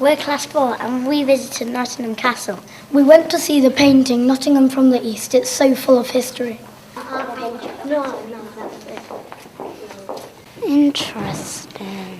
We're Class 4 and we visited Nottingham Castle. We went to see the painting Nottingham from the East. It's so full of history. Interesting.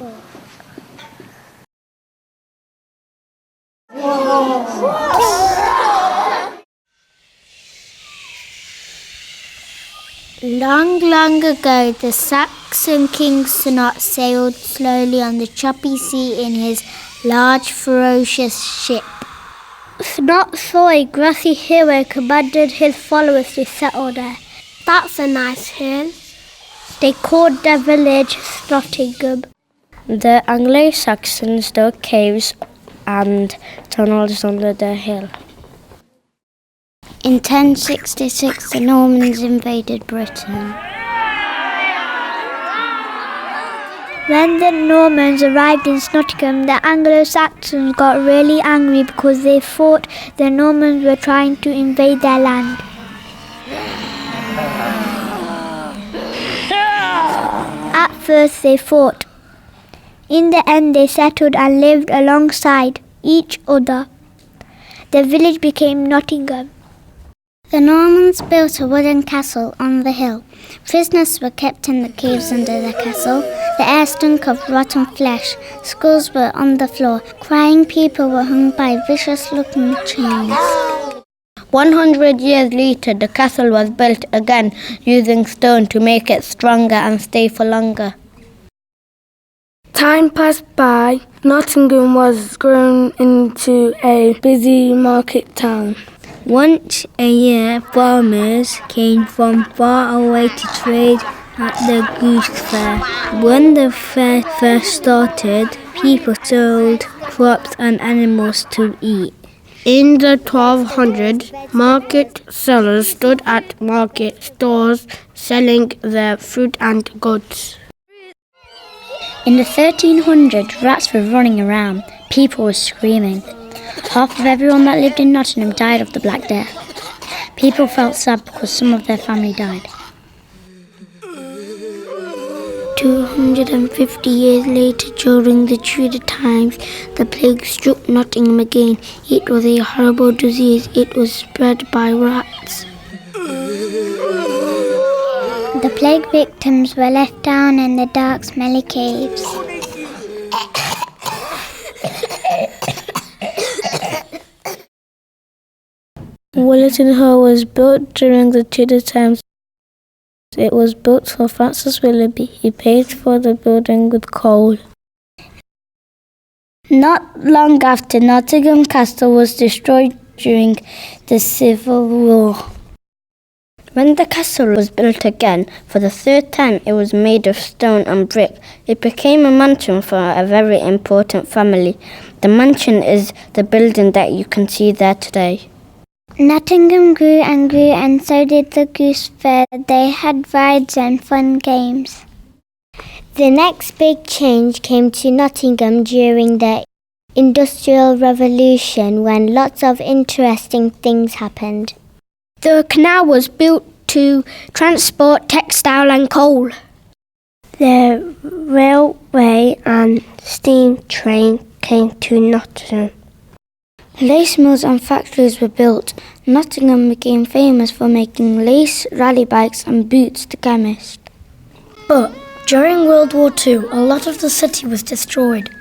Long, long ago, the Saxon king Snot sailed slowly on the choppy sea in his large, ferocious ship. Snot saw a grassy hill and commanded his followers to settle there. That's a nice hill. They called their village Nottingham. The Anglo-Saxons dug caves and tunnels under the hill. In 1066, the Normans invaded Britain. When the Normans arrived in Nottingham, the Anglo-Saxons got really angry because they thought the Normans were trying to invade their land. At first they fought. In the end they settled and lived alongside each other. The village became Nottingham. The Normans built a wooden castle on the hill. Prisoners were kept in the caves under the castle. The air stunk of rotten flesh. Skulls were on the floor. Crying people were hung by vicious-looking chains. 100 years later, the castle was built again using stone to make it stronger and stay for longer. Time passed by. Nottingham was grown into a busy market town. Once a year, farmers came from far away to trade at the Goose Fair. When the fair first started, people sold crops and animals to eat. In the 1200s, market sellers stood at market stalls selling their fruit and goods. In the 1300s, rats were running around. People were screaming. Half of everyone that lived in Nottingham died of the Black Death. People felt sad because some of their family died. 250 years later, during the Tudor times, the plague struck Nottingham again. It was a horrible disease. It was spread by rats. The plague victims were left down in the dark, smelly caves. Wellington Hall was built during the Tudor times. It was built for Francis Willoughby. He paid for the building with coal. Not long after, Nottingham Castle was destroyed during the Civil War. When the castle was built again, for the third time it was made of stone and brick. It became a mansion for a very important family. The mansion is the building that you can see there today. Nottingham grew, and so did the Goose Fair. They had rides and fun games. The next big change came to Nottingham during the Industrial Revolution, when lots of interesting things happened. The canal was built to transport textile and coal. The railway and steam train came to Nottingham. Lace mills and factories were built. Nottingham became famous for making lace, rally bikes and boots to chemists. But during World War II, a lot of the city was destroyed.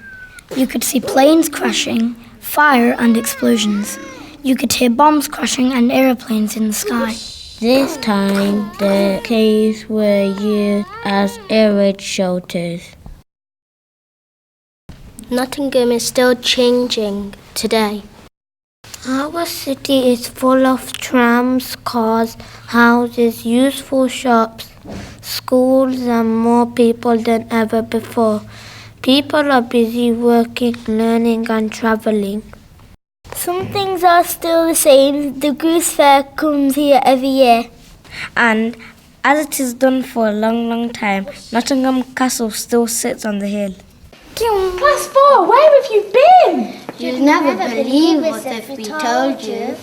You could see planes crashing, fire and explosions. You could hear bombs crashing and aeroplanes in the sky. This time, the caves were used as air raid shelters. Nottingham is still changing today. Our city is full of trams, cars, houses, useful shops, schools and more people than ever before. People are busy working, learning and travelling. Some things are still the same. The Goose Fair comes here every year. And as it is done for a long, long time, Nottingham Castle still sits on the hill. Class 4, where have you been? You'd never believe us if we told you.